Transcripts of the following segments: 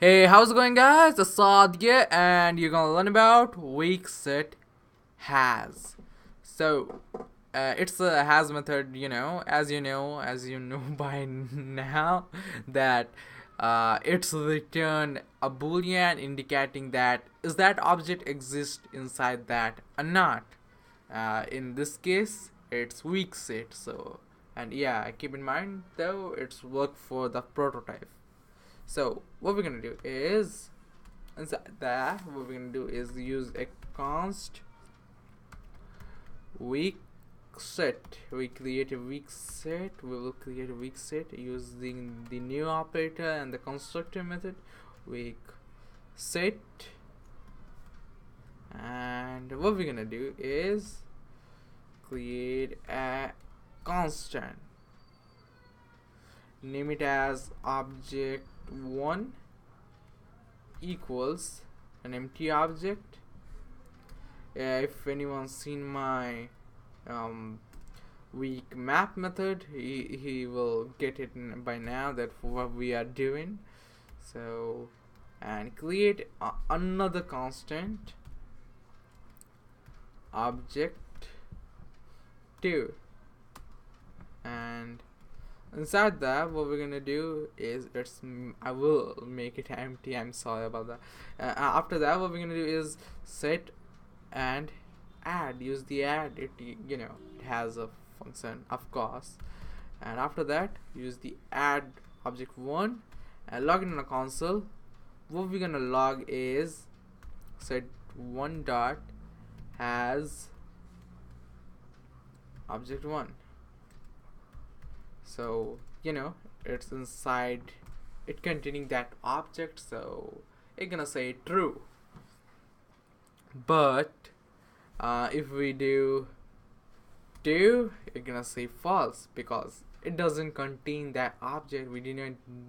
Hey, how's it going, guys? It's Saad here, and you're gonna learn about WeakSet.has. So, it's a has method, as you know by now, that it's return a boolean indicating that is that object exist inside that or not. In this case, it's WeakSet. So, and yeah, keep in mind though, it's work for the prototype. So what we're gonna do is inside that what we're gonna do is use a const weak set. We create a weak set. We will create a weak set using the new operator and the constructor method. Weak set, and what we're gonna do is create a constant. Name it as object1 equals an empty object. If anyone's seen my weak map method, he will get it by now that what we are doing. So, and create another constant object2, and inside that what we're gonna do is I will make it empty. I'm sorry about that. After that what we're gonna do is set and add. Use the add. It has a function, of course. And after that use the add object1 and log in on a console. What we're gonna log is set one dot has object1. So it's inside it containing that object, so it's gonna say true. But if we do it's gonna say false because it doesn't contain that object. We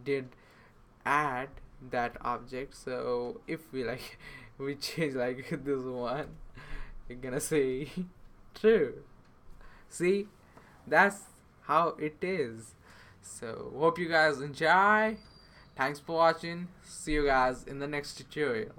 did add that object. So if we we change this one, it's gonna say true. See, that's how it is. So hope you guys enjoy. Thanks for watching. See you guys in the next tutorial.